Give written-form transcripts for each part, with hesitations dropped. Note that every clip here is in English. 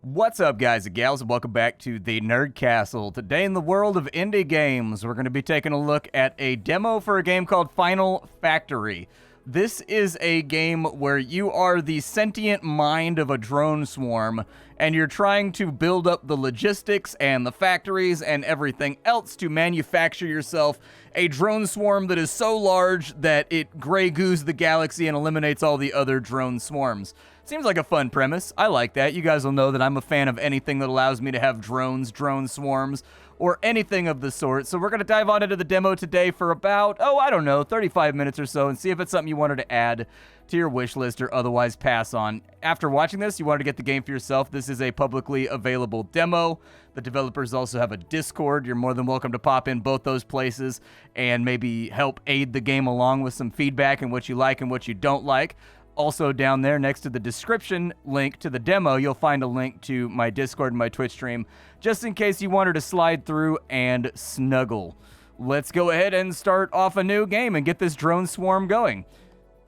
What's up, guys and gals, and welcome back to the Nerd Castle. Today in the world of indie games, we're going to be taking a look at a demo for a game called Final Factory. This is a game where you are the sentient mind of a drone swarm, and you're trying to build up the logistics and the factories and everything else to manufacture yourself a drone swarm that is so large that it Grey Goos the galaxy and eliminates all the other drone swarms. Seems like a fun premise. I like that. You guys will know that I'm a fan of anything that allows me to have drones, drone swarms, or anything of the sort. So we're going to dive on into the demo today for about, 35 minutes or so and see if it's something you wanted to add to your wish list or otherwise pass on. After watching this, you wanted to get the game for yourself. This is a publicly available demo. The developers also have a Discord. You're more than welcome to pop in both those places and maybe help aid the game along with some feedback and what you like and what you don't like. Also down there next to the description link to the demo, you'll find a link to my Discord and my Twitch stream, just in case you wanted to slide through and snuggle. Let's go ahead and start off a new game and get this drone swarm going.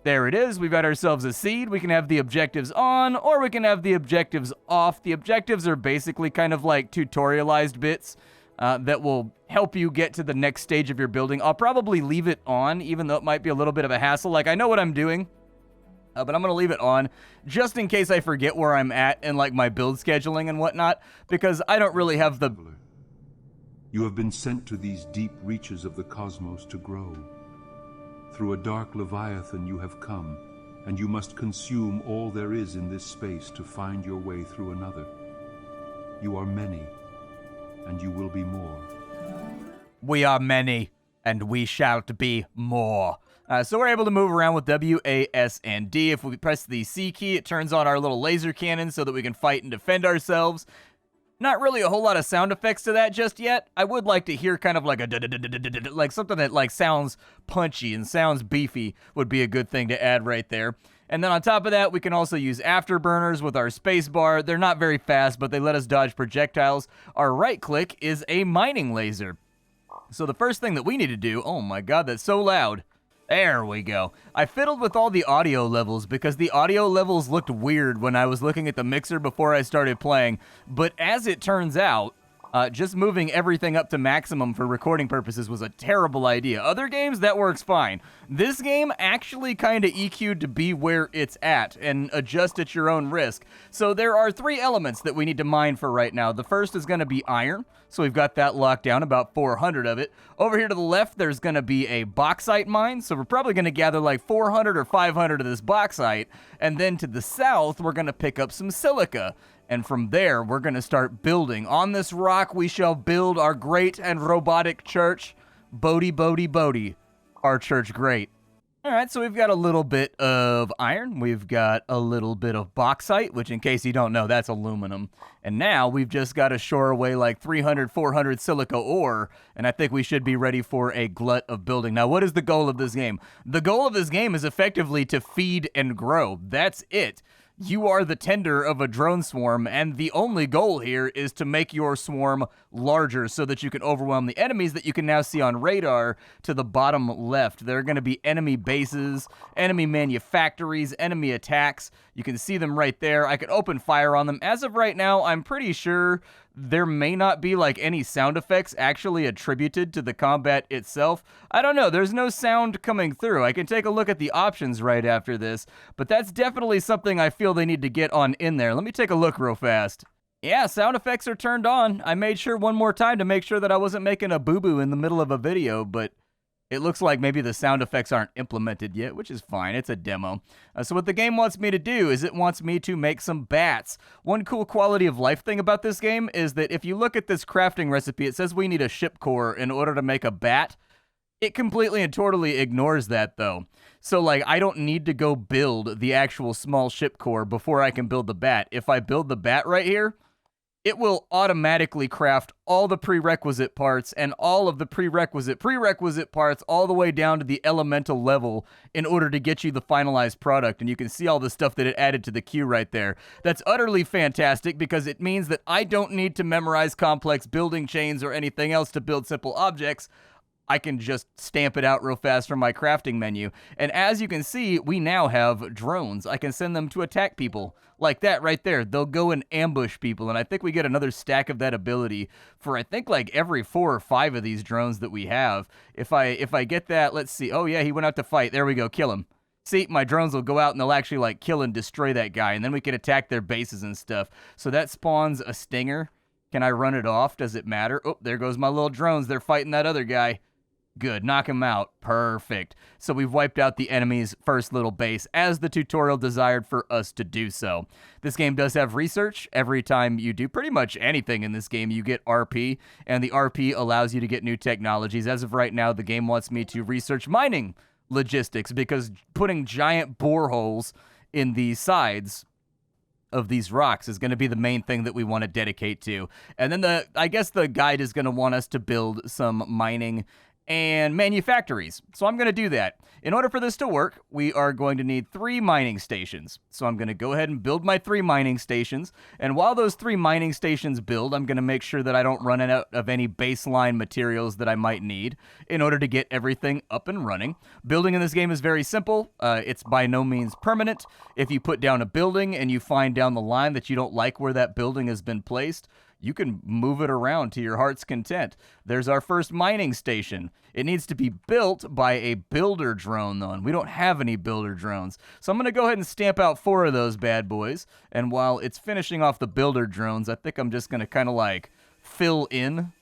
There it is. We've got ourselves a seed. We can have the objectives on, or we can have the objectives off. The objectives are basically kind of like tutorialized bits that will help you get to the next stage of your building. I'll probably leave it on, even though it might be a little bit of a hassle. Like, I know what I'm doing. But I'm going to leave it on just in case I forget where I'm at in like my build scheduling and whatnot, because I don't really have the... You have been sent to these deep reaches of the cosmos to grow. Through a dark leviathan you have come, and you must consume all there is in this space to find your way through another. You are many, and you will be more. We are many, and we shall be more. So we're able to move around with W, A, S, and D. If we press the C key, it turns on our little laser cannon so that we can fight and defend ourselves. Not really a whole lot of sound effects to that just yet. I would like to hear kind of like a like something that like sounds punchy and sounds beefy would be a good thing to add right there. And then on top of that, we can also use afterburners with our space bar. They're not very fast, but they let us dodge projectiles. Our right click is a mining laser. So the first thing that we need to do, oh my god, that's so loud. There we go. I fiddled with all the audio levels because the audio levels looked weird when I was looking at the mixer before I started playing. But as it turns out, just moving everything up to maximum for recording purposes was a terrible idea. Other games, that works fine. This game actually kind of EQ'd to be where it's at and adjust at your own risk. So there are three elements that we need to mine for right now. The first is going to be iron. So we've got that locked down, about 400 of it. Over here to the left, there's going to be a bauxite mine. So we're probably going to gather like 400 or 500 of this bauxite. And then to the south, we're going to pick up some silica. And from there, we're going to start building. On this rock, we shall build our great and robotic church. Bodhi, Bodhi, Bodhi, our church great. All right, so we've got a little bit of iron. We've got a little bit of bauxite, which in case you don't know, that's aluminum. And now we've just got to shore away like 300, 400 silica ore, and I think we should be ready for a glut of building. Now, what is the goal of this game? The goal of this game is effectively to feed and grow. That's it. You are the tender of a drone swarm, and the only goal here is to make your swarm larger so that you can overwhelm the enemies that you can now see on radar to the bottom left. There are going to be enemy bases, enemy manufactories, enemy attacks. You can see them right there. I could open fire on them. As of right now, I'm pretty sure there may not be like any sound effects actually attributed to the combat itself. I don't know. There's no sound coming through. I can take a look at the options right after this, but that's definitely something I feel they need to get on in there. Let me take a look real fast. Yeah, sound effects are turned on. I made sure one more time to make sure that I wasn't making a boo-boo in the middle of a video, but it looks like maybe the sound effects aren't implemented yet, which is fine. It's a demo. So what the game wants me to do is it wants me to make some bats. One cool quality of life thing about this game is that if you look at this crafting recipe, it says we need a ship core in order to make a bat. It completely and totally ignores that, though. So, like, I don't need to go build the actual small ship core before I can build the bat. If I build the bat right here, it will automatically craft all the prerequisite parts and all of the prerequisite parts all the way down to the elemental level in order to get you the finalized product. And you can see all the stuff that it added to the queue right there. That's utterly fantastic because it means that I don't need to memorize complex building chains or anything else to build simple objects. I can just stamp it out real fast from my crafting menu. And as you can see, we now have drones. I can send them to attack people like that right there. They'll go and ambush people, and I think we get another stack of that ability for I think like every 4 or 5 of these drones that we have. If I get that, let's see. Oh yeah, he went out to fight. There we go, kill him. See, my drones will go out and they'll actually like kill and destroy that guy, and then we can attack their bases and stuff. So that spawns a stinger. Can I run it off? Does it matter? Oh, there goes my little drones. They're fighting that other guy. Good, knock him out. Perfect. So we've wiped out the enemy's first little base as the tutorial desired for us to do so. This game does have research. Every time you do pretty much anything in this game, you get RP, and the RP allows you to get new technologies. As of right now, the game wants me to research mining logistics because putting giant boreholes in the sides of these rocks is going to be the main thing that we want to dedicate to. And then I guess the guide is going to want us to build some mining and manufactories. So I'm going to do that. In order for this to work, we are going to need 3 mining stations. So I'm going to go ahead and build my 3 mining stations. And while those 3 mining stations build, I'm going to make sure that I don't run out of any baseline materials that I might need in order to get everything up and running. Building in this game is very simple. It's by no means permanent. If you put down a building and you find down the line that you don't like where that building has been placed, you can move it around to your heart's content. There's our first mining station. It needs to be built by a builder drone, though, and we don't have any builder drones. So I'm going to go ahead and stamp out 4 of those bad boys, and while it's finishing off the builder drones, I think I'm just going to kind of like fill in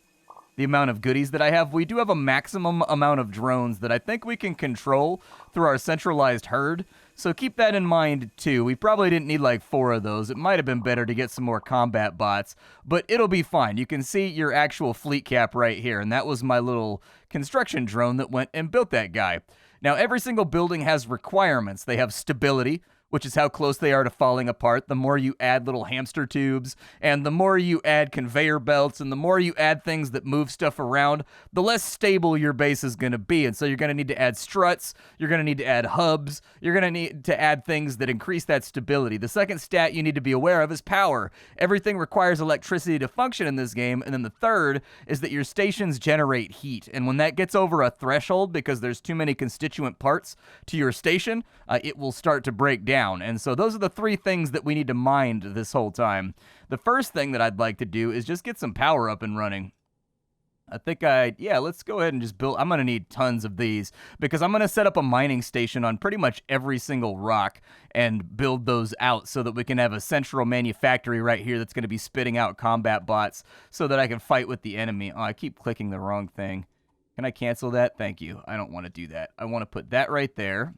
the amount of goodies that I have. We do have a maximum amount of drones that I think we can control through our centralized herd. So keep that in mind, too. We probably didn't need like 4 of those. It might have been better to get some more combat bots, but it'll be fine. You can see your actual fleet cap right here, and that was my little construction drone that went and built that guy. Now, every single building has requirements. They have stability, which is how close they are to falling apart. The more you add little hamster tubes, and the more you add conveyor belts, and the more you add things that move stuff around, the less stable your base is going to be. And so you're going to need to add struts, you're going to need to add hubs, you're going to need to add things that increase that stability. The second stat you need to be aware of is power. Everything requires electricity to function in this game. And then the third is that your stations generate heat. And when that gets over a threshold, because there's too many constituent parts to your station, it will start to break down. And so those are the 3 things that we need to mind this whole time. The first thing that I'd like to do is just get some power up and running. I think let's go ahead and just build. I'm going to need tons of these because I'm going to set up a mining station on pretty much every single rock and build those out so that we can have a central manufactory right here that's going to be spitting out combat bots so that I can fight with the enemy. Oh, I keep clicking the wrong thing. Can I cancel that? Thank you. I don't want to do that. I want to put that right there.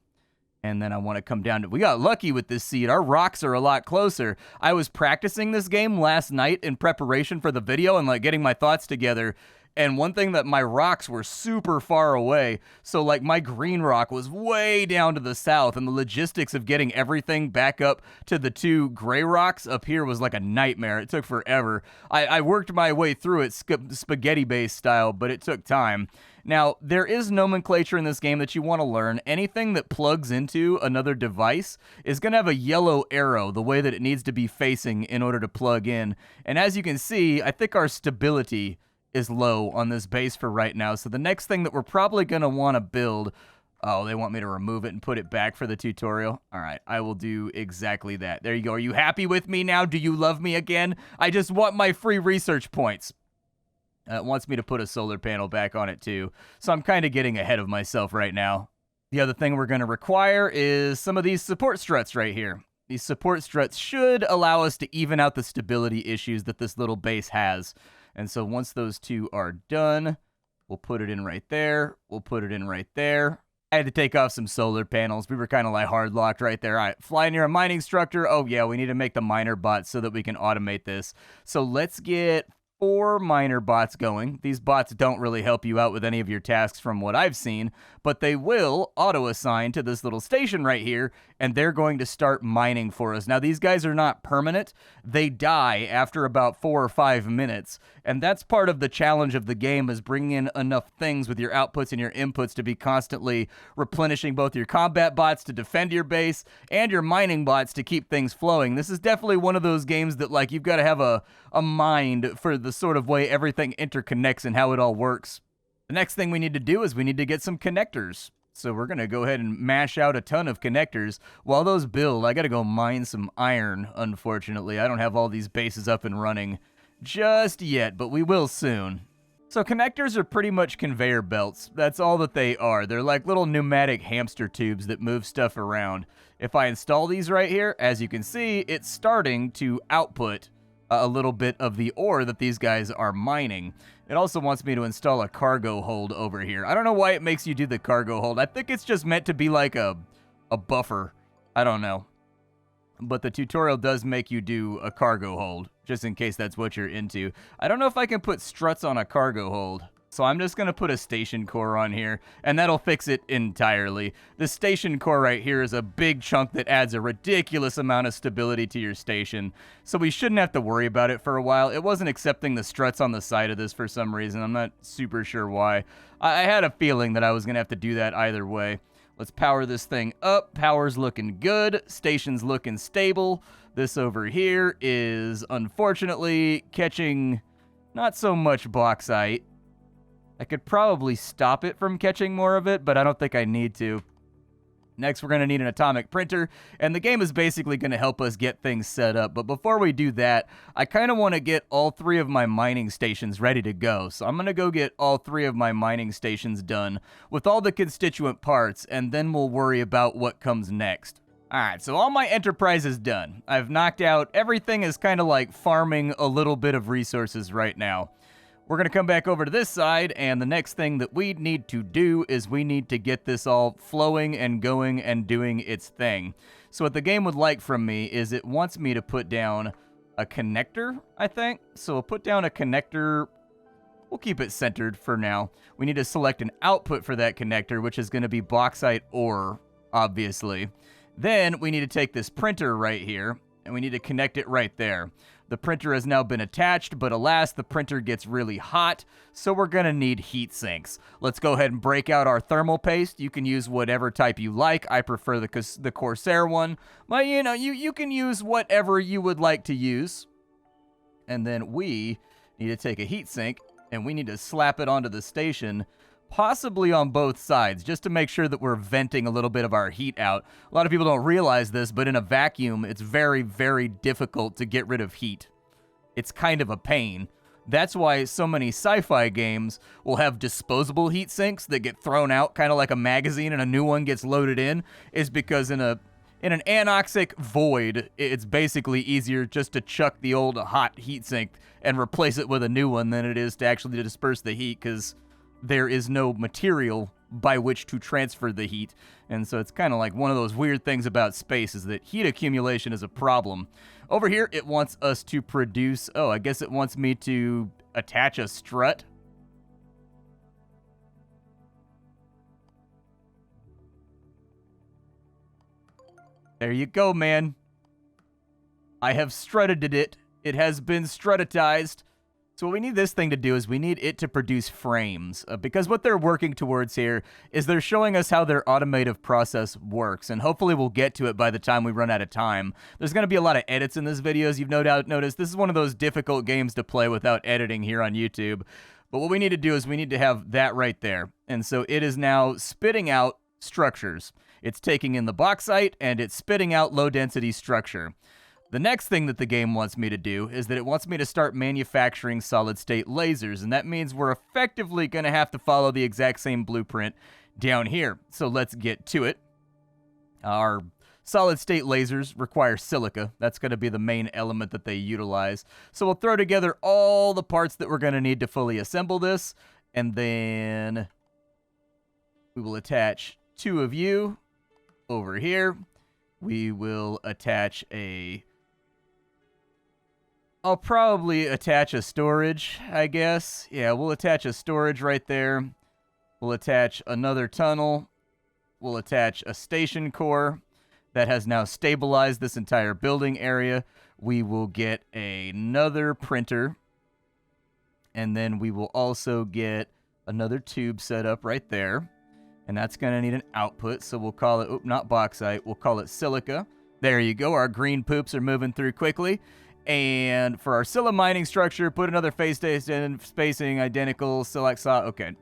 And then I want to come down to... We got lucky with this seed. Our rocks are a lot closer. I was practicing this game last night in preparation for the video and like getting my thoughts together. And one thing that my rocks were super far away. So like my green rock was way down to the south. And the logistics of getting everything back up to the 2 gray rocks up here was like a nightmare. It took forever. I worked my way through it spaghetti-based style, but it took time. Now, there is nomenclature in this game that you want to learn. Anything that plugs into another device is going to have a yellow arrow, the way that it needs to be facing in order to plug in. And as you can see, I think our stability is low on this base for right now. So the next thing that we're probably going to want to build... Oh, they want me to remove it and put it back for the tutorial? All right, I will do exactly that. There you go. Are you happy with me now? Do you love me again? I just want my free research points. It wants me to put a solar panel back on it too. So I'm kind of getting ahead of myself right now. The other thing we're going to require is some of these support struts right here. These support struts should allow us to even out the stability issues that this little base has. And so once those 2 are done, we'll put it in right there. We'll put it in right there. I had to take off some solar panels. We were kind of like hard locked right there. All right, fly near a mining structure. Oh yeah, we need to make the miner bots so that we can automate this. So let's get 4 miner bots going. These bots don't really help you out with any of your tasks from what I've seen, but they will auto-assign to this little station right here, and they're going to start mining for us. Now, these guys are not permanent. They die after about 4 or 5 minutes, and that's part of the challenge of the game, is bringing in enough things with your outputs and your inputs to be constantly replenishing both your combat bots to defend your base and your mining bots to keep things flowing. This is definitely one of those games that, like, you've got to have a mind for the sort of way everything interconnects and how it all works. The next thing we need to do is we need to get some connectors. So we're going to go ahead and mash out a ton of connectors. While those build, I got to go mine some iron, unfortunately. I don't have all these bases up and running just yet, but we will soon. So connectors are pretty much conveyor belts. That's all that they are. They're like little pneumatic hamster tubes that move stuff around. If I install these right here, as you can see, it's starting to output a little bit of the ore that these guys are mining. It also wants me to install a cargo hold over here. I don't know why it makes you do the cargo hold. I think it's just meant to be like a buffer. I don't know. But the tutorial does make you do a cargo hold, just in case that's what you're into. I don't know if I can put struts on a cargo hold. So I'm just going to put a station core on here, and that'll fix it entirely. The station core right here is a big chunk that adds a ridiculous amount of stability to your station. So we shouldn't have to worry about it for a while. It wasn't accepting the struts on the side of this for some reason. I'm not super sure why. I had a feeling that I was going to have to do that either way. Let's power this thing up. Power's looking good. Station's looking stable. This over here is unfortunately catching not so much bauxite. I could probably stop it from catching more of it, but I don't think I need to. Next, we're going to need an atomic printer, and the game is basically going to help us get things set up. But before we do that, I kind of want to get all 3 of my mining stations ready to go. So I'm going to go get all 3 of my mining stations done with all the constituent parts, and then we'll worry about what comes next. Alright, so all my enterprise is done. I've knocked out everything is kind of like farming a little bit of resources right now. We're going to come back over to this side, and the next thing that we need to do is we need to get this all flowing and going and doing its thing. So what the game would like from me is it wants me to put down a connector, I think. So we'll put down a connector. We'll keep it centered for now. We need to select an output for that connector, which is going to be bauxite ore, obviously. Then we need to take this printer right here, and we need to connect it right there. The printer has now been attached, but alas, the printer gets really hot, so we're going to need heat sinks. Let's go ahead and break out our thermal paste. You can use whatever type you like. I prefer the Corsair one. But, you know, you can use whatever you would like to use. And then we need to take a heat sink, and we need to slap it onto the station, possibly on both sides, just to make sure that we're venting a little bit of our heat out. A lot of people don't realize this, but in a vacuum, it's very, very difficult to get rid of heat. It's kind of a pain. That's why so many sci-fi games will have disposable heat sinks that get thrown out, kind of like a magazine, and a new one gets loaded in, is because in an anoxic void, it's basically easier just to chuck the old hot heat sink and replace it with a new one than it is to actually disperse the heat, because there is no material by which to transfer the heat. And so it's kind of like one of those weird things about space is that heat accumulation is a problem. Over here, it wants us to produce... Oh, I guess it wants me to attach a strut. There you go, man. I have strutted it. It has been strutitized. So what we need this thing to do is we need it to produce frames, because what they're working towards here is they're showing us how their automative process works, and hopefully we'll get to it by the time we run out of time. There's going to be a lot of edits in this video, as you've no doubt noticed. This is one of those difficult games to play without editing here on YouTube. But what we need to do is we need to have that right there. And so it is now spitting out structures. It's taking in the bauxite, and it's spitting out low-density structure. The next thing that the game wants me to do is that it wants me to start manufacturing solid-state lasers, and that means we're effectively going to have to follow the exact same blueprint down here. So let's get to it. Our solid-state lasers require silica. That's going to be the main element that they utilize. So we'll throw together all the parts that we're going to need to fully assemble this, and then we will attach 2 of you over here. We will attach a... I'll probably attach a storage, I guess. Yeah, we'll attach a storage right there. We'll attach another tunnel. We'll attach a station core that has now stabilized this entire building area. We will get another printer. And then we will also get another tube set up right there. And that's going to need an output, so we'll call it, not bauxite, we'll call it silica. There you go, our green poops are moving through quickly. And for our silica mining structure, put another phase station spacing identical, select saw. Okay,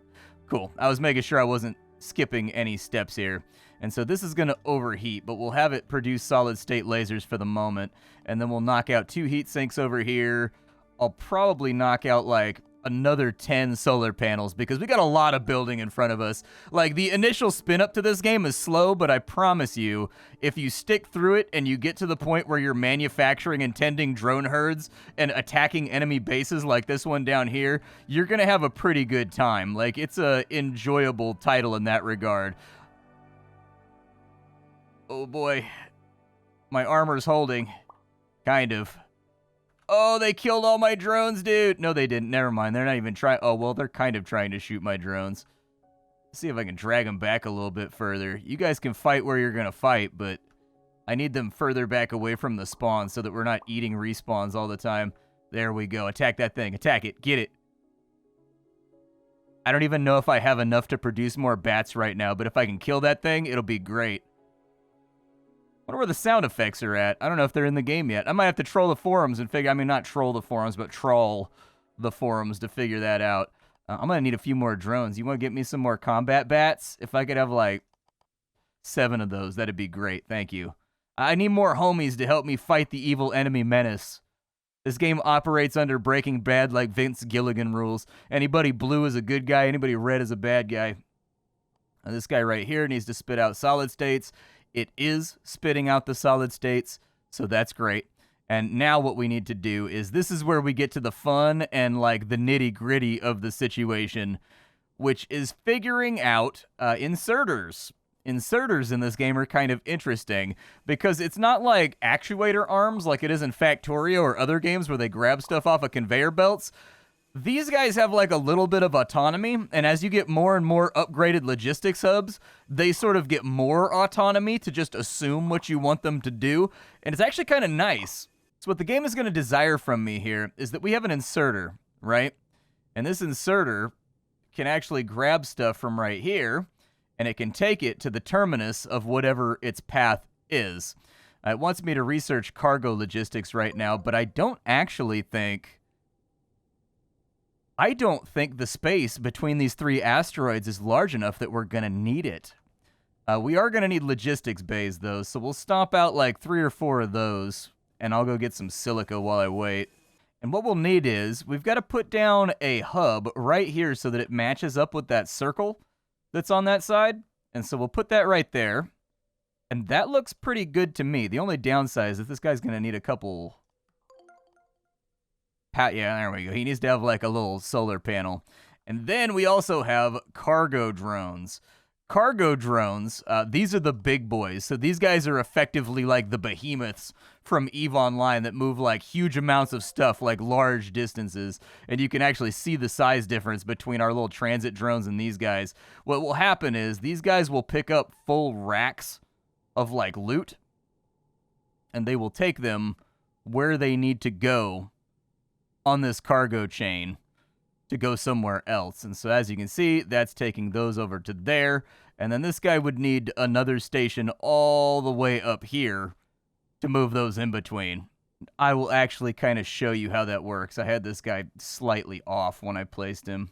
Cool. I was making sure I wasn't skipping any steps here. And so this is going to overheat, but we'll have it produce solid-state lasers for the moment. And then we'll knock out 2 heat sinks over here. I'll probably knock out, like, another 10 solar panels because we got a lot of building in front of us. Like, the initial spin up to this game is slow, but I promise you, if you stick through it and you get to the point where you're manufacturing and tending drone herds and attacking enemy bases like this one down here, you're going to have a pretty good time. Like, it's a enjoyable title in that regard. Oh boy. My armor's holding. Kind of. Oh, they killed all my drones, dude. No, they didn't. Never mind. They're not even trying. Oh, well, they're kind of trying to shoot my drones. Let's see if I can drag them back a little bit further. You guys can fight where you're going to fight, but I need them further back away from the spawn so that we're not eating respawns all the time. There we go. Attack that thing. Attack it. Get it. I don't even know if I have enough to produce more bats right now, but if I can kill that thing, it'll be great. I wonder where the sound effects are at. I don't know if they're in the game yet. I might have to troll the forums and figure... I mean, not troll the forums, but troll the forums to figure that out. I'm going to need a few more drones. You want to get me some more combat bats? If I could have, like, 7 of those, that'd be great. Thank you. I need more homies to help me fight the evil enemy menace. This game operates under Breaking Bad like Vince Gilligan rules. Anybody blue is a good guy. Anybody red is a bad guy. Now, this guy right here needs to spit out solid states. It is spitting out the solid states, so that's great. And now what we need to do is, this is where we get to the fun and, like, the nitty-gritty of the situation, which is figuring out inserters. Inserters in this game are kind of interesting, because it's not like actuator arms like it is in Factorio or other games where they grab stuff off of conveyor belts. These guys have like a little bit of autonomy, and as you get more and more upgraded logistics hubs, they sort of get more autonomy to just assume what you want them to do, and it's actually kind of nice. So what the game is going to desire from me here is that we have an inserter, right? And this inserter can actually grab stuff from right here, and it can take it to the terminus of whatever its path is. It wants me to research cargo logistics right now, but I don't actually think... I don't think the space between these 3 asteroids is large enough that we're going to need it. We are going to need logistics bays, though, so we'll stomp out like 3 or 4 of those, and I'll go get some silica while I wait. And what we'll need is, we've got to put down a hub right here so that it matches up with that circle that's on that side. And so we'll put that right there. And that looks pretty good to me. The only downside is that this guy's going to need a couple... Yeah, there we go. He needs to have like a little solar panel. And then we also have cargo drones. Cargo drones, these are the big boys. So these guys are effectively like the behemoths from EVE Online that move like huge amounts of stuff, like large distances. And you can actually see the size difference between our little transit drones and these guys. What will happen is these guys will pick up full racks of like loot, and they will take them where they need to go on this cargo chain to go somewhere else. And so as you can see, that's taking those over to there. And then this guy would need another station all the way up here to move those in between. I will actually kind of show you how that works. I had this guy slightly off when I placed him.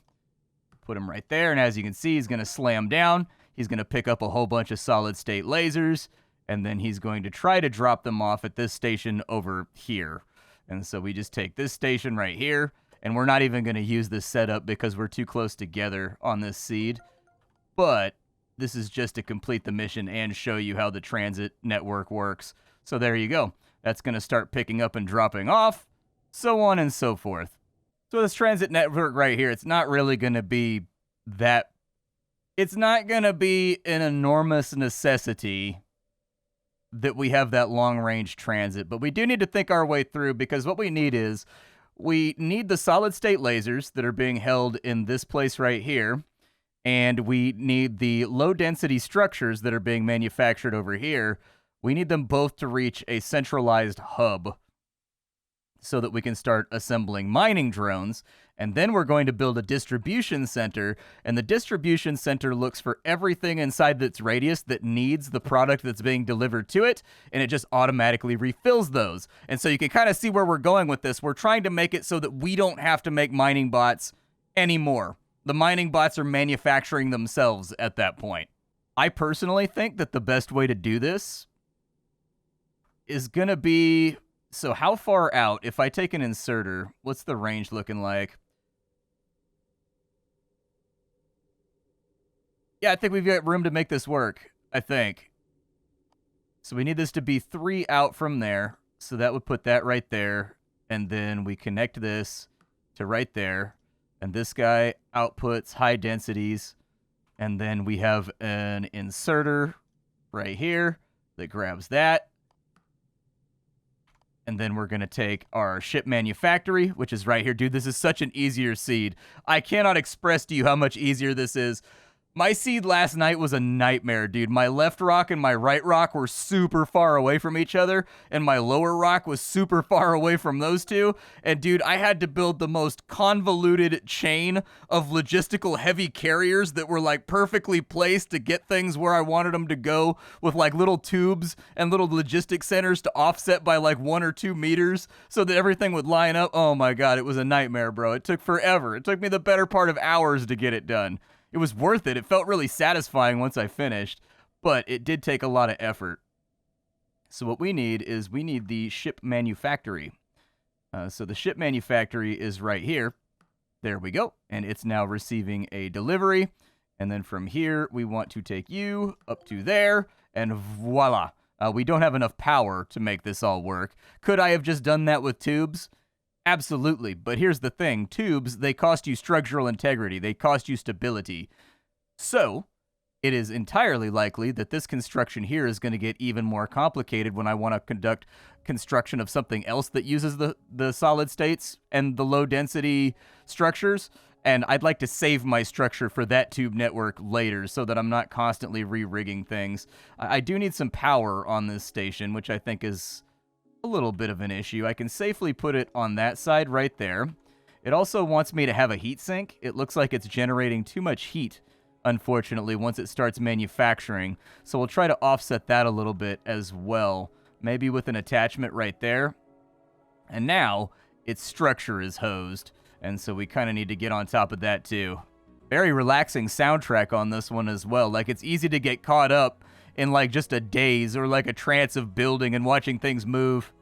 Put him right there, and as you can see, he's going to slam down. He's going to pick up a whole bunch of solid-state lasers, and then he's going to try to drop them off at this station over here. And so we just take this station right here, and we're not even going to use this setup because we're too close together on this seed. But this is just to complete the mission and show you how the transit network works. So there you go. That's going to start picking up and dropping off, so on and so forth. So this transit network right here, it's not really going to be that... It's not going to be an enormous necessity that we have that long-range transit, but we do need to think our way through, because what we need is, we need the solid-state lasers that are being held in this place right here, and we need the low-density structures that are being manufactured over here. We need them both to reach a centralized hub so that we can start assembling mining drones, and then we're going to build a distribution center, and the distribution center looks for everything inside its radius that needs the product that's being delivered to it, and it just automatically refills those. And so you can kind of see where we're going with this. We're trying to make it so that we don't have to make mining bots anymore. The mining bots are manufacturing themselves at that point. I personally think that the best way to do this is going to be... So how far out, if I take an inserter, what's the range looking like? Yeah, I think we've got room to make this work, I think. So we need this to be 3 out from there. So that would put that right there. And then we connect this to right there. And this guy outputs high densities. And then we have an inserter right here that grabs that. And then we're going to take our ship manufactory, which is right here. Dude, this is such an easier seed. I cannot express to you how much easier this is. My seed last night was a nightmare, dude. My left rock and my right rock were super far away from each other, and my lower rock was super far away from those two. And, dude, I had to build the most convoluted chain of logistical heavy carriers that were, like, perfectly placed to get things where I wanted them to go, with, like, little tubes and little logistic centers to offset by, like, 1 or 2 meters so that everything would line up. Oh, my God, it was a nightmare, bro. It took forever. It took me the better part of hours to get it done. It was worth it. It felt really satisfying once I finished, but it did take a lot of effort. So what we need is we need the ship manufactory. So the ship manufactory is right here. There we go. And it's now receiving a delivery. And then from here, we want to take you up to there, and voila. We don't have enough power to make this all work. Could I have just done that with tubes? Absolutely, but here's the thing. Tubes, they cost you structural integrity. They cost you stability. So, it is entirely likely that this construction here is going to get even more complicated when I want to conduct construction of something else that uses the solid states and the low-density structures. And I'd like to save my structure for that tube network later so that I'm not constantly re-rigging things. I do need some power on this station, which I think is a little bit of an issue. I can safely put it on that side right there. It also wants me to have a heat sink. It looks like it's generating too much heat, unfortunately, once it starts manufacturing. So we'll try to offset that a little bit as well. Maybe with an attachment right there. And now its structure is hosed. And so we kind of need to get on top of that too. Very relaxing soundtrack on this one as well. Like, it's easy to get caught up in like just a daze or like a trance of building and watching things move.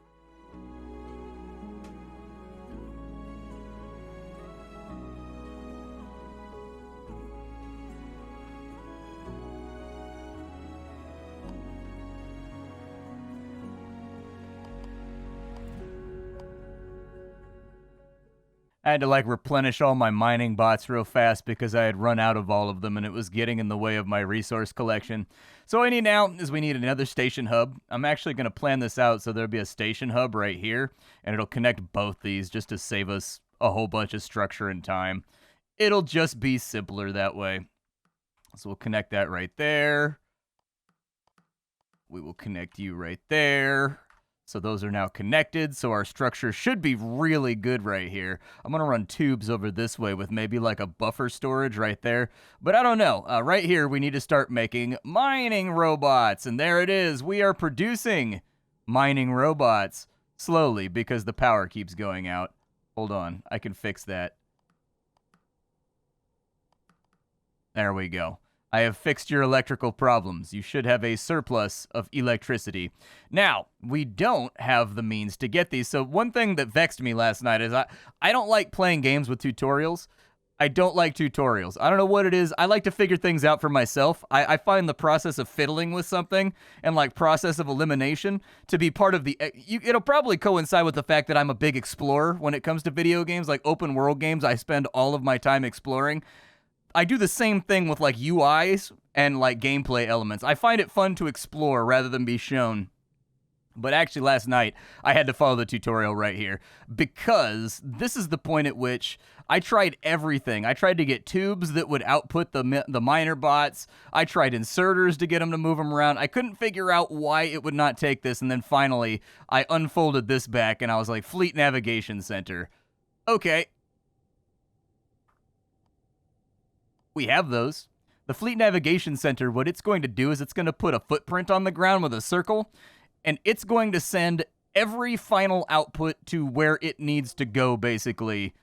I had to like replenish all my mining bots real fast because I had run out of all of them and it was getting in the way of my resource collection. So what I need now is we need another station hub. I'm actually going to plan this out so there'll be a station hub right here and it'll connect both these just to save us a whole bunch of structure and time. It'll just be simpler that way. So we'll connect that right there. We will connect you right there. So those are now connected, so our structure should be really good right here. I'm going to run tubes over this way with maybe like a buffer storage right there. But I don't know. Right here, we need to start making mining robots. And there it is. We are producing mining robots slowly because the power keeps going out. Hold on. I can fix that. There we go. I have fixed your electrical problems. You should have a surplus of electricity. Now, we don't have the means to get these. So one thing that vexed me last night is I don't like playing games with tutorials. I don't like tutorials. I don't know what it is. I like to figure things out for myself. I find the process of fiddling with something and like process of elimination to be part of the... It'll probably coincide with the fact that I'm a big explorer when it comes to video games, like open world games. I spend all of my time exploring. I do the same thing with like UIs and like gameplay elements. I find it fun to explore rather than be shown. But actually last night, I had to follow the tutorial right here because this is the point at which I tried everything. I tried to get tubes that would output the miner bots. I tried inserters to get them to move them around. I couldn't figure out why it would not take this. And then finally, I unfolded this back and I was like, Fleet Navigation Center. Okay. We have those. The Fleet Navigation Center, what it's going to do is it's going to put a footprint on the ground with a circle, and it's going to send every final output to where it needs to go, basically,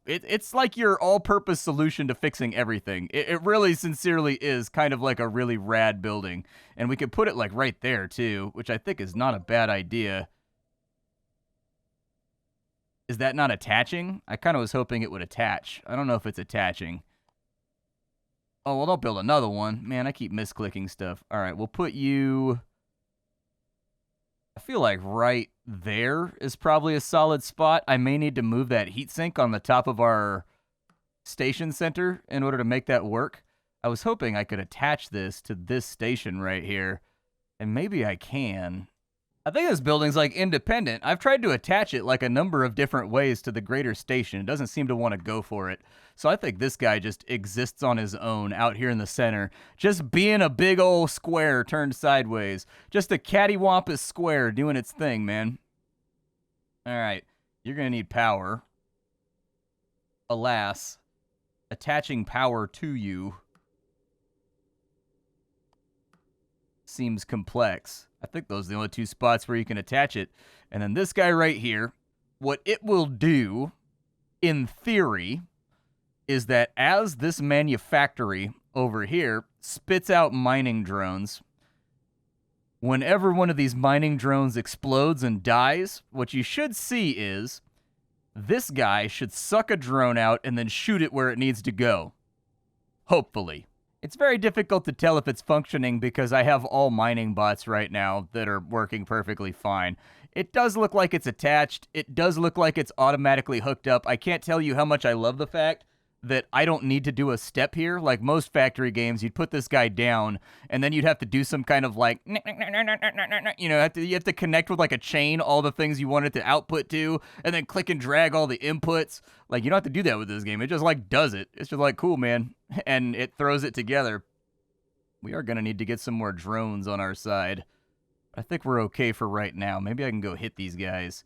It's like your all-purpose solution to fixing everything. It really sincerely is kind of like a really rad building. And we could put it like right there too, which I think is not a bad idea. Is that not attaching? I kind of was hoping it would attach. I don't know if it's attaching. Oh, well, don't build another one. Man, I keep misclicking stuff. All right, we'll put you... I feel like right there is probably a solid spot. I may need to move that heatsink on the top of our station center in order to make that work. I was hoping I could attach this to this station right here, and maybe I can. I think this building's like independent. I've tried to attach it like a number of different ways to the greater station. It doesn't seem to want to go for it. So I think this guy just exists on his own out here in the center, just being a big old square turned sideways. Just a cattywampus square doing its thing, man. All right, you're going to need power. Alas, attaching power to you seems complex. I think those are the only two spots where you can attach it. And then this guy right here, what it will do, in theory, is that as this manufactory over here spits out mining drones, whenever one of these mining drones explodes and dies, what you should see is this guy should suck a drone out and then shoot it where it needs to go. Hopefully. It's very difficult to tell if it's functioning because I have all mining bots right now that are working perfectly fine. It does look like it's attached. It does look like it's automatically hooked up. I can't tell you how much I love the fact that I don't need to do a step here. Like most factory games, you'd put this guy down, and then you'd have to do some kind of like, you know, you have to connect with like a chain, all the things you want it to output to, and then click and drag all the inputs. Like, you don't have to do that with this game. It just like does it. It's just like, cool, man. And it throws it together. We are going to need to get some more drones on our side. I think we're okay for right now. Maybe I can go hit these guys.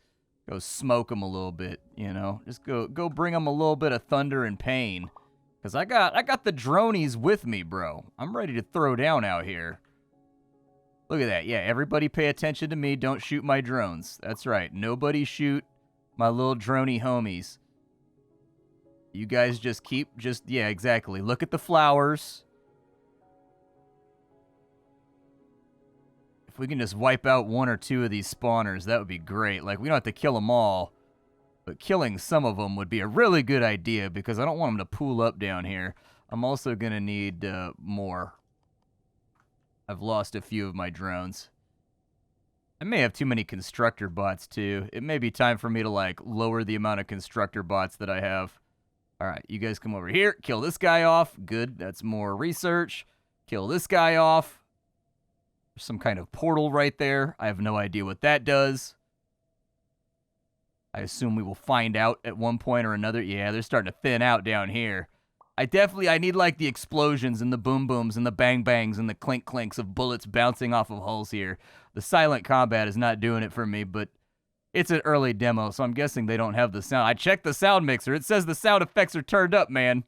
Go smoke them a little bit, you know. Just go bring them a little bit of thunder and pain. Because I got the dronies with me, bro. I'm ready to throw down out here. Look at that. Yeah, everybody pay attention to me. Don't shoot my drones. That's right. Nobody shoot my little droney homies. You guys yeah, exactly. Look at the flowers. If we can just wipe out one or two of these spawners, that would be great. Like, we don't have to kill them all, but killing some of them would be a really good idea because I don't want them to pool up down here. I'm also going to need more. I've lost a few of my drones. I may have too many constructor bots, too. It may be time for me to, like, lower the amount of constructor bots that I have. All right, you guys come over here. Kill this guy off. Good, that's more research. Kill this guy off. There's some kind of portal right there. I have no idea what that does. I assume we will find out at one point or another. Yeah, they're starting to thin out down here. I need like the explosions and the boom booms and the bang bangs and the clink clinks of bullets bouncing off of hulls here. The silent combat is not doing it for me, but it's an early demo, so I'm guessing they don't have the sound. I checked the sound mixer. It says the sound effects are turned up, man.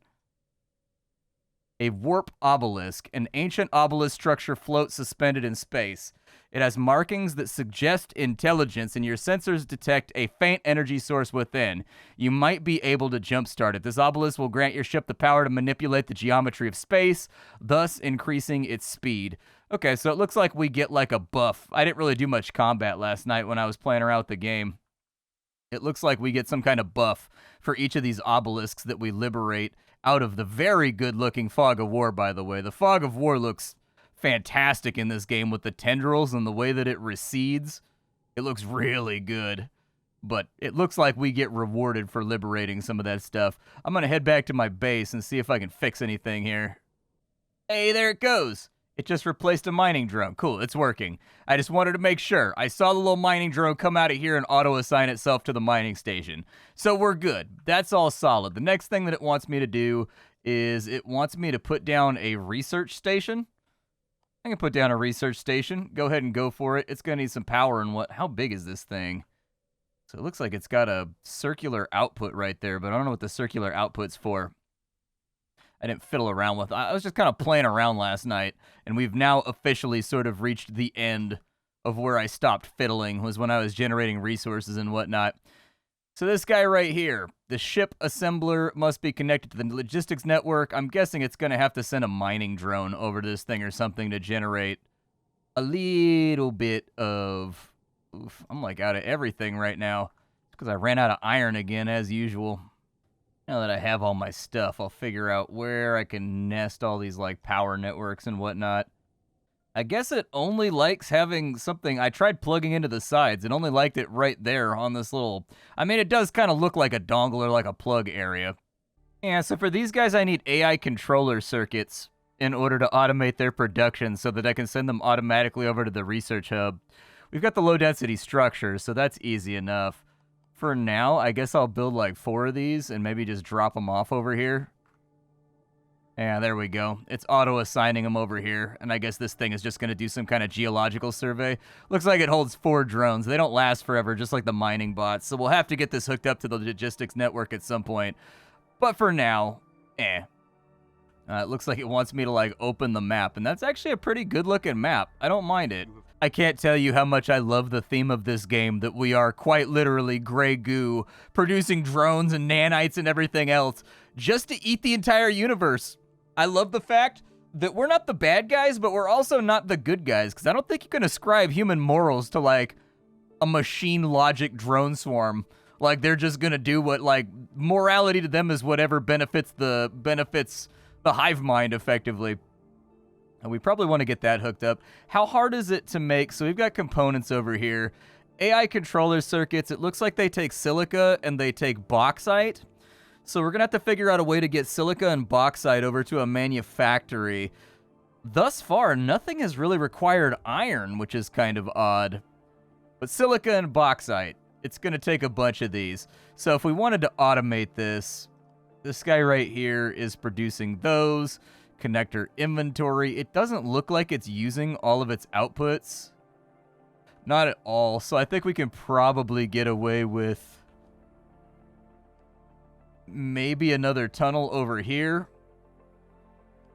A warp obelisk. An ancient obelisk structure floats suspended in space. It has markings that suggest intelligence, and your sensors detect a faint energy source within. You might be able to jumpstart it. This obelisk will grant your ship the power to manipulate the geometry of space, thus increasing its speed. Okay, so it looks like we get like a buff. I didn't really do much combat last night when I was playing around with the game. It looks like we get some kind of buff for each of these obelisks that we liberate out of the very good-looking Fog of War, by the way. The Fog of War looks fantastic in this game with the tendrils and the way that it recedes. It looks really good. But it looks like we get rewarded for liberating some of that stuff. I'm going to head back to my base and see if I can fix anything here. Hey, there it goes. It just replaced a mining drone. Cool, it's working. I just wanted to make sure. I saw the little mining drone come out of here and auto-assign itself to the mining station. So we're good. That's all solid. The next thing that it wants me to do is it wants me to put down a research station. I can put down a research station. Go ahead and go for it. It's going to need some power and what? How big is this thing? So it looks like it's got a circular output right there, but I don't know what the circular output's for. I didn't fiddle around with. I was just kind of playing around last night, and we've now officially sort of reached the end of where I stopped fiddling, was when I was generating resources and whatnot. So this guy right here, The ship assembler must be connected to the logistics network. I'm guessing it's going to have to send a mining drone over to this thing or something to generate a little bit of... Oof, I'm like out of everything right now. Because I ran out of iron again, as usual. Now that I have all my stuff, I'll figure out where I can nest all these, like, power networks and whatnot. I guess it only likes having something... I tried plugging into the sides. It only liked it right there on this little... I mean, it does kind of look like a dongle or like a plug area. Yeah, so for these guys, I need AI controller circuits in order to automate their production so that I can send them automatically over to the research hub. We've got the low-density structures, so that's easy enough. For now, I guess I'll build like 4 of these and maybe just drop them off over here. Yeah, there we go. It's auto-assigning them over here, and I guess this thing is just going to do some kind of geological survey. Looks like it holds 4 drones. They don't last forever, just like the mining bots, so we'll have to get this hooked up to the logistics network at some point. But for now, it looks like it wants me to, like, open the map, and that's actually a pretty good-looking map. I don't mind it. I can't tell you how much I love the theme of this game, that we are quite literally gray goo, producing drones and nanites and everything else, just to eat the entire universe. I love the fact that we're not the bad guys, but we're also not the good guys, because I don't think you can ascribe human morals to, like, a machine logic drone swarm. Like, they're just gonna do what, like, morality to them is whatever benefits the hive mind, effectively. And we probably want to get that hooked up. How hard is it to make? So we've got components over here. AI controller circuits, it looks like they take silica and they take bauxite. So we're going to have to figure out a way to get silica and bauxite over to a manufactory. Thus far, nothing has really required iron, which is kind of odd. But silica and bauxite, it's going to take a bunch of these. So if we wanted to automate this guy right here is producing those. Connector inventory. It doesn't look like it's using all of its outputs. Not at all. So I think we can probably get away with maybe another tunnel over here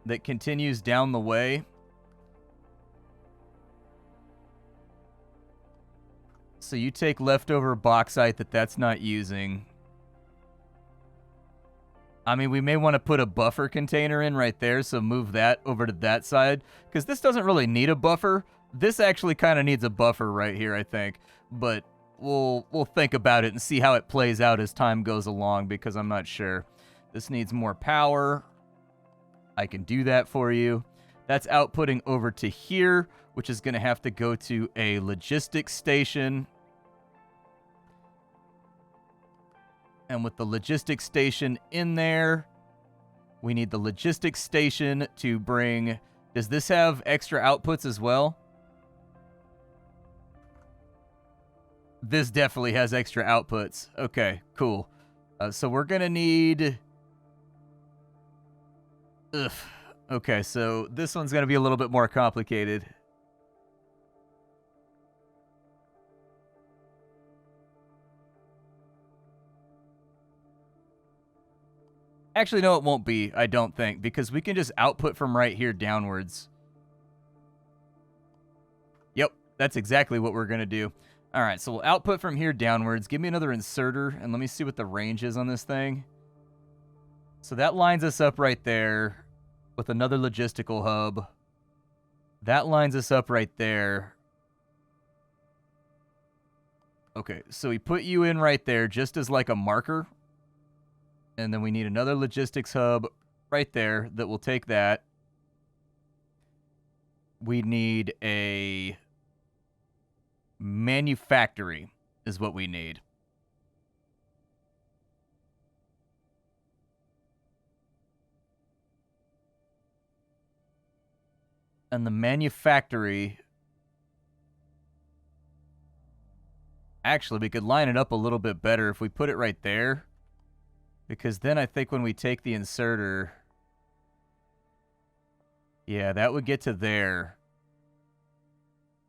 that continues down the way. So you take leftover bauxite that's not using. I mean, we may want to put a buffer container in right there, so move that over to that side, because this doesn't really need a buffer. This actually kind of needs a buffer right here, I think, but we'll think about it and see how it plays out as time goes along, because I'm not sure. This needs more power. I can do that for you. That's outputting over to here, which is going to have to go to a logistics station. And with the logistics station in there, we need the logistics station to bring... Does this have extra outputs as well? This definitely has extra outputs. Okay, cool. So we're going to need... Ugh. Okay, so this one's going to be a little bit more complicated. Actually, no, it won't be, I don't think, because we can just output from right here downwards. Yep, that's exactly what we're going to do. All right, so we'll output from here downwards. Give me another inserter, and let me see what the range is on this thing. So that lines us up right there with another logistical hub. That lines us up right there. Okay, so we put you in right there just as like a marker. And then we need another logistics hub right there that will take that. We need a manufactory is what we need. And the manufactory... Actually, we could line it up a little bit better if we put it right there. Because then I think when we take the inserter... Yeah, that would get to there.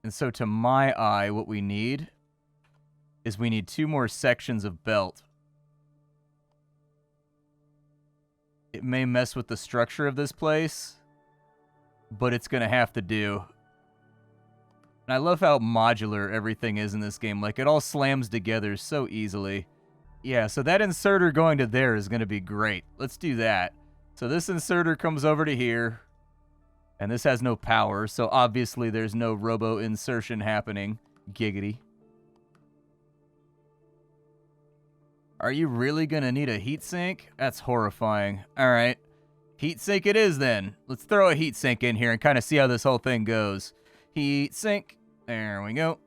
And so to my eye, what we need is we need 2 more sections of belt. It may mess with the structure of this place, but it's going to have to do. And I love how modular everything is in this game. Like, it all slams together so easily. Yeah, so that inserter going to there is going to be great. Let's do that. So this inserter comes over to here, and this has no power, so obviously there's no robo insertion happening. Giggity. Are you really going to need a heatsink? That's horrifying. All right. Heatsink it is then. Let's throw a heatsink in here and kind of see how this whole thing goes. Heatsink. There we go.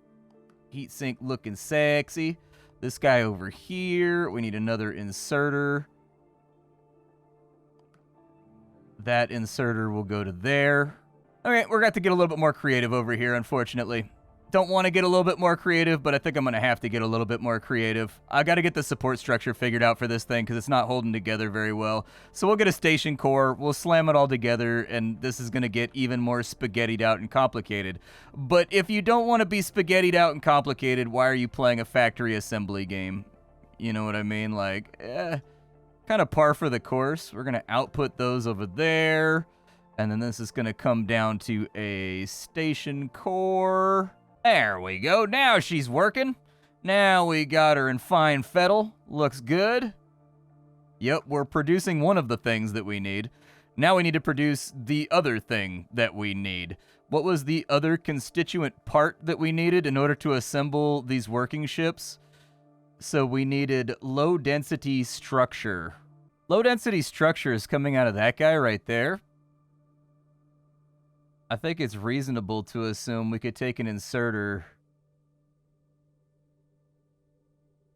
Heatsink looking sexy. This guy over here. We need another inserter. That inserter will go to there. Okay, we're going to have to get a little bit more creative over here, unfortunately. Don't want to get a little bit more creative, but I think I'm going to have to get a little bit more creative. I got to get the support structure figured out for this thing because it's not holding together very well. So we'll get a station core, we'll slam it all together, and this is going to get even more spaghettied out and complicated. But if you don't want to be spaghettied out and complicated, why are you playing a factory assembly game? You know what I mean? Like, kind of par for the course. We're going to output those over there, and then this is going to come down to a station core. There we go. Now she's working. Now we got her in fine fettle. Looks good. Yep, we're producing one of the things that we need. Now we need to produce the other thing that we need. What was the other constituent part that we needed in order to assemble these working ships? So we needed low density structure. Low density structure is coming out of that guy right there. I think it's reasonable to assume we could take an inserter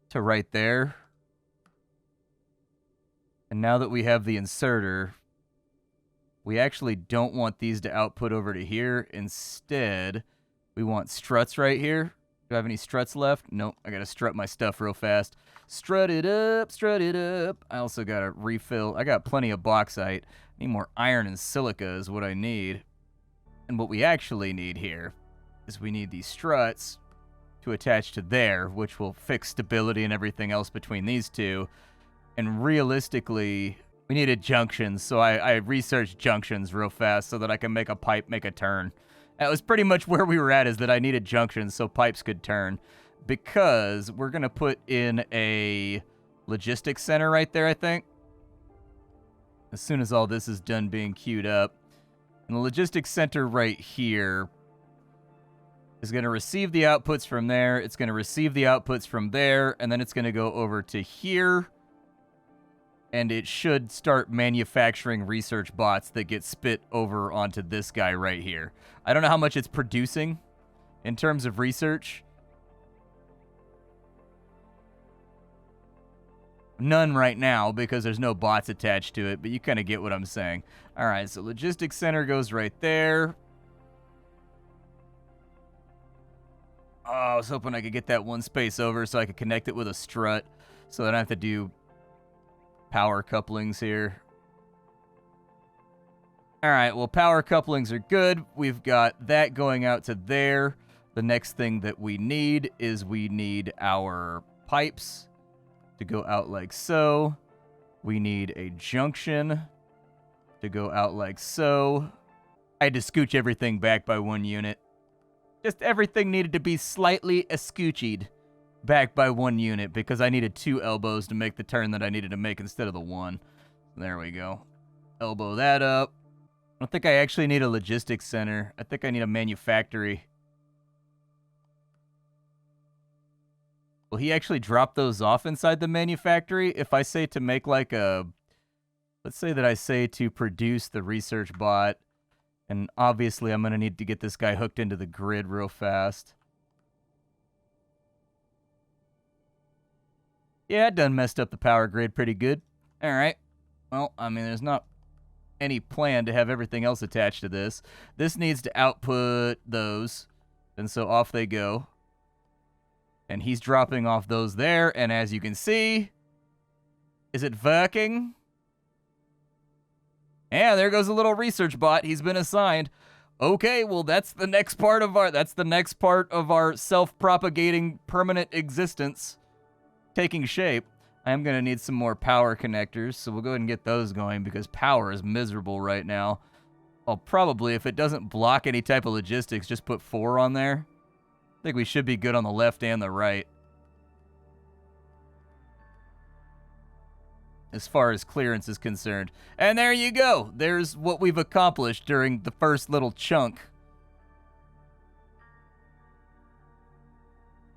to right there. And now that we have the inserter, we actually don't want these to output over to here. Instead, we want struts right here. Do I have any struts left? Nope. I gotta strut my stuff real fast. Strut it up, strut it up. I also gotta refill. I got plenty of bauxite. I need more iron and silica is what I need. And what we actually need here is we need these struts to attach to there, which will fix stability and everything else between these two. And realistically, we needed junctions, so I researched junctions real fast so that I can make a pipe make a turn. That was pretty much where we were at, is that I needed junctions so pipes could turn. Because we're going to put in a logistics center right there, I think. As soon as all this is done being queued up. And the logistics center right here is going to receive the outputs from there. It's going to receive the outputs from there. And then it's going to go over to here. And it should start manufacturing research bots that get spit over onto this guy right here. I don't know how much it's producing in terms of research. None right now because there's no bots attached to it, but you kind of get what I'm saying. All right, so logistics center goes right there. Oh, I was hoping I could get that one space over so I could connect it with a strut so that I don't have to do power couplings here. All right, well, power couplings are good. We've got that going out to there. The next thing that we need is we need our pipes to go out like so. We need a junction to go out like so. I had to scooch everything back by 1 unit. Just everything needed to be slightly scoochied back by 1 unit because I needed 2 elbows to make the turn that I needed to make instead of the 1. There we go. Elbow that up. I don't think I actually need a logistics center. I think I need a manufactory. Will he actually drop those off inside the manufactory? If I say to make like a... Let's say that I say to produce the research bot. And obviously I'm going to need to get this guy hooked into the grid real fast. Yeah, it done messed up the power grid pretty good. Alright. Well, I mean, there's not any plan to have everything else attached to this. This needs to output those. And so off they go. And he's dropping off those there. And as you can see, is it working? Yeah, there goes a little research bot. He's been assigned. Okay, well, that's the next part of our self-propagating permanent existence taking shape. I am going to need some more power connectors, so we'll go ahead and get those going because power is miserable right now. I'll probably, if it doesn't block any type of logistics, just put 4 on there. I think we should be good on the left and the right. as far as clearance is concerned. And there you go. There's what we've accomplished during the first little chunk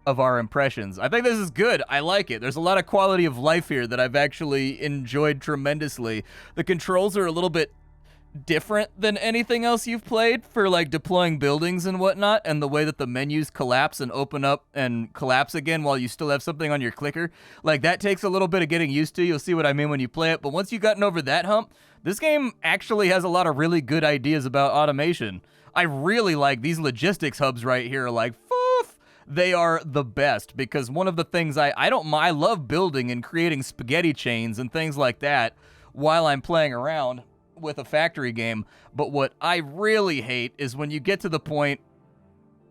of our impressions. I think this is good. I like it. There's a lot of quality of life here that I've actually enjoyed tremendously. The controls are a little bit different than anything else you've played for like deploying buildings and whatnot, and the way that the menus collapse and open up and collapse again while you still have something on your clicker. Like, that takes a little bit of getting used to. You'll see what I mean when you play it, but once you've gotten over that hump, this game actually has a lot of really good ideas about automation. I really like these logistics hubs right here. Like, foof, they are the best, because one of the things I love building and creating spaghetti chains and things like that while I'm playing around with a factory game. But what I really hate is when you get to the point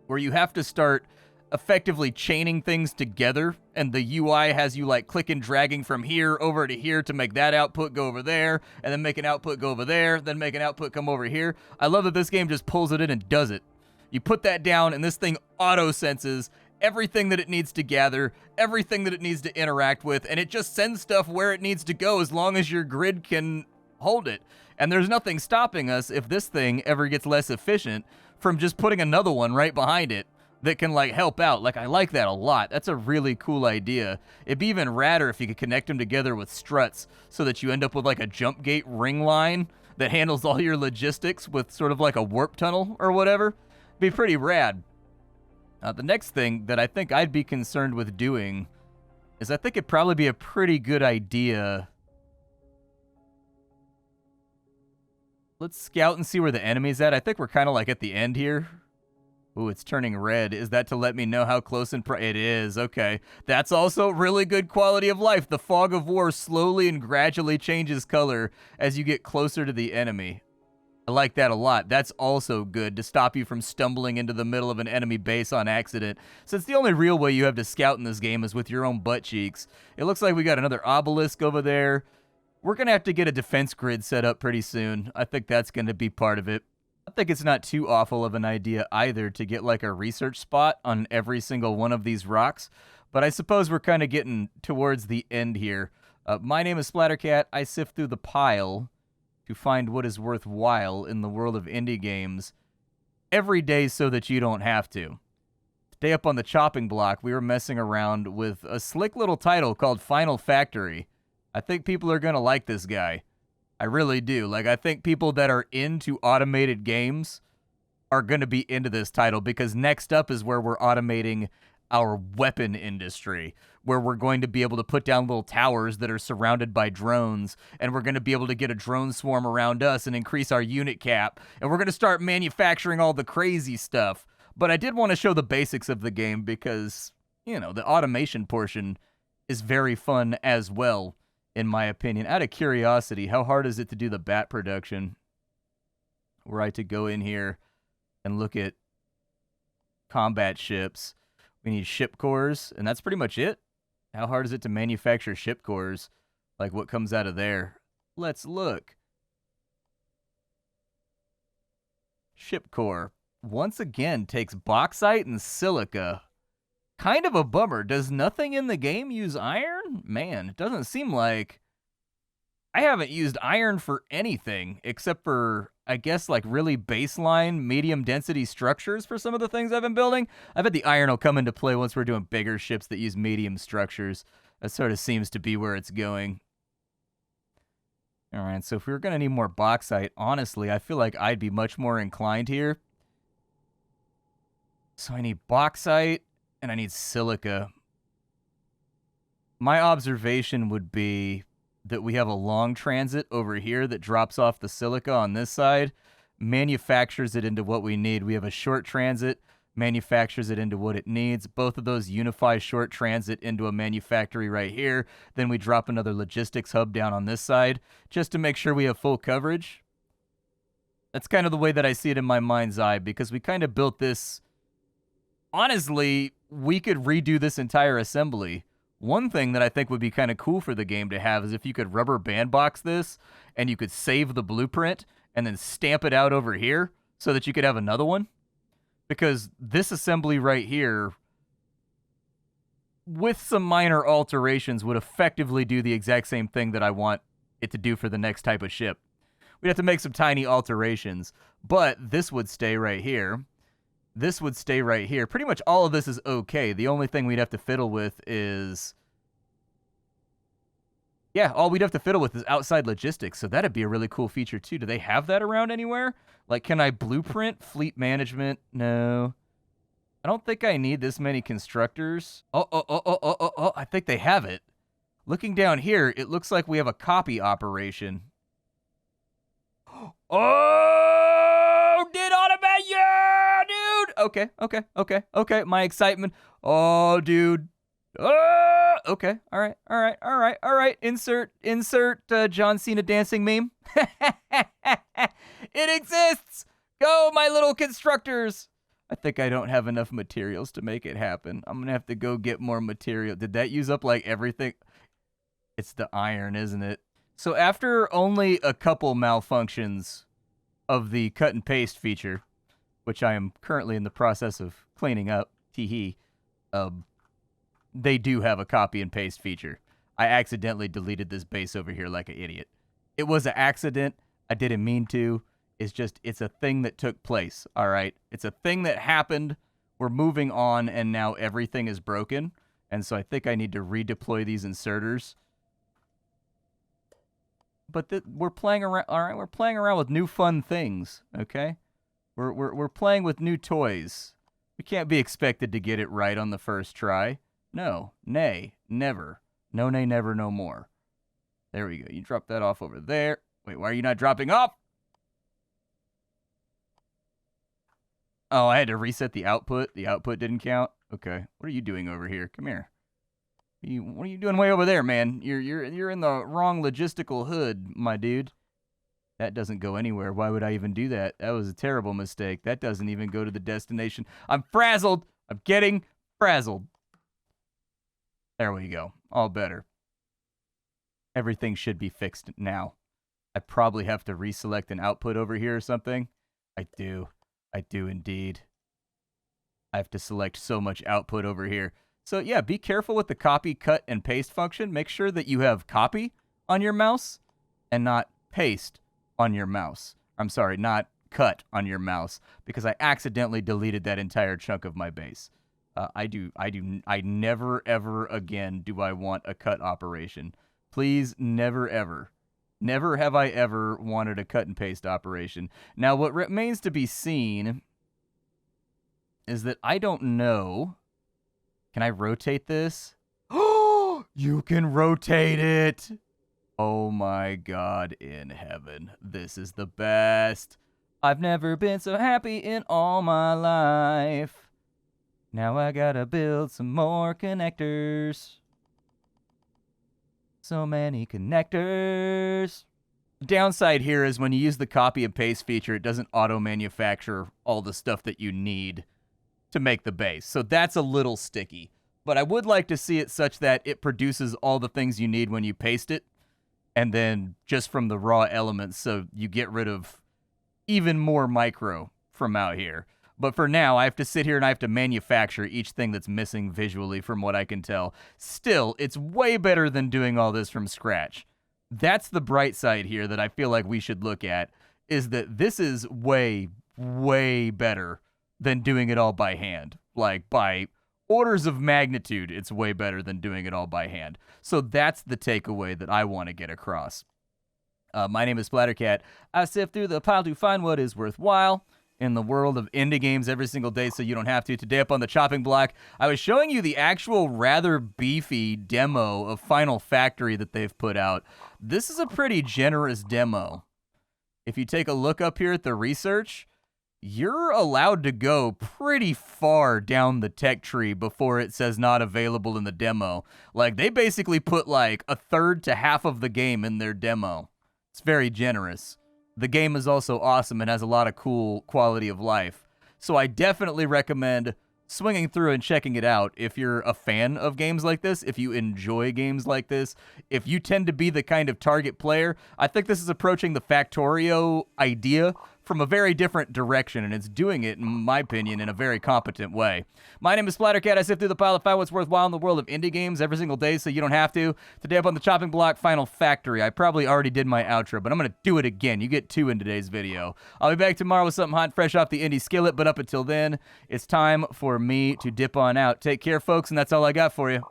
where you have to start effectively chaining things together, and the UI has you like click and dragging from here over to here to make that output go over there, and then make an output go over there, then make an output come over here. I love that this game just pulls it in and does it. You put that down and this thing auto senses everything that it needs to gather, everything that it needs to interact with, and it just sends stuff where it needs to go as long as your grid can hold it. And there's nothing stopping us, if this thing ever gets less efficient, from just putting another one right behind it that can like help out. Like, I like that a lot. That's a really cool idea. It'd be even radder if you could connect them together with struts so that you end up with like a jump gate ring line that handles all your logistics with sort of like a warp tunnel or whatever. It'd be pretty rad. The next thing that I think I'd be concerned with doing is I think it'd probably be a pretty good idea. Let's scout and see where the enemy's at. I think we're kind of like at the end here. Ooh, it's turning red. Is that to let me know how close in it is? Okay. That's also really good quality of life. The fog of war slowly and gradually changes color as you get closer to the enemy. I like that a lot. That's also good to stop you from stumbling into the middle of an enemy base on accident, since the only real way you have to scout in this game is with your own butt cheeks. It looks like we got another obelisk over there. We're going to have to get a defense grid set up pretty soon. I think that's going to be part of it. I think it's not too awful of an idea either to get like a research spot on every single one of these rocks, but I suppose we're kind of getting towards the end here. My name is Splattercat. I sift through the pile to find what is worthwhile in the world of indie games every day so that you don't have to. Today up on the chopping block, we were messing around with a slick little title called Final Factory. I think people are going to like this guy. I really do. Like, I think people that are into automated games are going to be into this title, because next up is where we're automating our weapon industry, where we're going to be able to put down little towers that are surrounded by drones, and we're going to be able to get a drone swarm around us and increase our unit cap, and we're going to start manufacturing all the crazy stuff. But I did want to show the basics of the game because, you know, the automation portion is very fun as well, in my opinion. Out of curiosity, how hard is it to do the bat production? Were I to go in here and look at combat ships, we need ship cores, and that's pretty much it. How hard is it to manufacture ship cores? Like, what comes out of there? Let's look. Ship core, once again, takes bauxite and silica. Kind of a bummer. Does nothing in the game use iron? Man, it doesn't seem like... I haven't used iron for anything except for, I guess, like really baseline medium density structures for some of the things I've been building. I bet the iron will come into play once we're doing bigger ships that use medium structures. That sort of seems to be where it's going. All right, so if we were going to need more bauxite, honestly, I feel like I'd be much more inclined here. So I need bauxite and I need silica. My observation would be that we have a long transit over here that drops off the silica on this side, manufactures it into what we need. We have a short transit, manufactures it into what it needs. Both of those unify short transit into a manufactory right here. Then we drop another logistics hub down on this side just to make sure we have full coverage. That's kind of the way that I see it in my mind's eye, because we kind of built this... Honestly, we could redo this entire assembly. One thing that I think would be kind of cool for the game to have is if you could rubber bandbox this and you could save the blueprint and then stamp it out over here so that you could have another one. Because this assembly right here with some minor alterations, would effectively do the exact same thing that I want it to do for the next type of ship. We'd have to make some tiny alterations, but this would stay right here. This would stay right here. Pretty much all of this is okay. The only thing we'd have to fiddle with is... Yeah, all we'd have to fiddle with is outside logistics, so that'd be a really cool feature too. Do they have that around anywhere? Like, can I blueprint fleet management? No. I don't think I need this many constructors. Oh, I think they have it. Looking down here, it looks like we have a copy operation. Oh, did automate, yeah, dude. Okay. My excitement. Oh, dude. Oh, okay. All right. Insert John Cena dancing meme. It exists. Go, my little constructors. I think I don't have enough materials to make it happen. I'm gonna have to go get more material. Did that use up like everything? It's the iron, isn't it? So after only a couple malfunctions of the cut and paste feature, which I am currently in the process of cleaning up, they do have a copy and paste feature. I accidentally deleted this base over here like an idiot. It was an accident. I didn't mean to. It's a thing that took place, all right? It's a thing that happened. We're moving on, and now everything is broken. And so I think I need to redeploy these inserters. But we're playing around, all right? We're playing around with new fun things, okay? We're playing with new toys. We can't be expected to get it right on the first try. No, nay, never. No, nay, never, no more. There we go. You drop that off over there. Wait, why are you not dropping off? Oh, I had to reset the output. The output didn't count. Okay. What are you doing over here? Come here. What are you doing way over there, man? You're in the wrong logistical hood, my dude. That doesn't go anywhere. Why would I even do that? That was a terrible mistake. That doesn't even go to the destination. I'm frazzled. I'm getting frazzled. There we go. All better. Everything should be fixed now. I probably have to reselect an output over here or something. I do indeed. I have to select so much output over here. So yeah, be careful with the copy, cut, and paste function. Make sure that you have copy on your mouse and not paste on your mouse. I'm sorry, not cut on your mouse, because I accidentally deleted that entire chunk of my base. I never, ever again do I want a cut operation. Please, never, ever. Never have I ever wanted a cut and paste operation. Now, what remains to be seen is that I don't know. Can I rotate this? Oh, you can rotate it. Oh my God in heaven. This is the best. I've never been so happy in all my life. Now I gotta build some more connectors. So many connectors. The downside here is when you use the copy and paste feature, it doesn't auto-manufacture all the stuff that you need to make the base. So that's a little sticky. But I would like to see it such that it produces all the things you need when you paste it, and then just from the raw elements, so you get rid of even more micro from out here. But for now, I have to sit here and I have to manufacture each thing that's missing visually from what I can tell. Still, it's way better than doing all this from scratch. That's the bright side here that I feel like we should look at, is that this is way, way better than doing it all by hand. Like, by orders of magnitude, it's way better than doing it all by hand. So that's the takeaway that I want to get across. My name is Splattercat. I sift through the pile to find what is worthwhile in the world of indie games every single day so you don't have to. Today up on the chopping block, I was showing you the actual rather beefy demo of Final Factory that they've put out. This is a pretty generous demo. If you take a look up here at the research, you're allowed to go pretty far down the tech tree before it says not available in the demo. Like, they basically put like a third to half of the game in their demo. It's very generous. The game is also awesome and has a lot of cool quality of life. So I definitely recommend swinging through and checking it out if you're a fan of games like this, if you enjoy games like this, if you tend to be the kind of target player. I think this is approaching the Factorio idea from a very different direction, and it's doing it, in my opinion, in a very competent way. My name is Splattercat. I sift through the pile to find what's worthwhile in the world of indie games every single day so you don't have to. Today up on the chopping block, Final Factory. I probably already did my outro, but I'm going to do it again. You get 2 in today's video. I'll be back tomorrow with something hot, fresh off the indie skillet, but up until then, it's time for me to dip on out. Take care, folks, and that's all I got for you.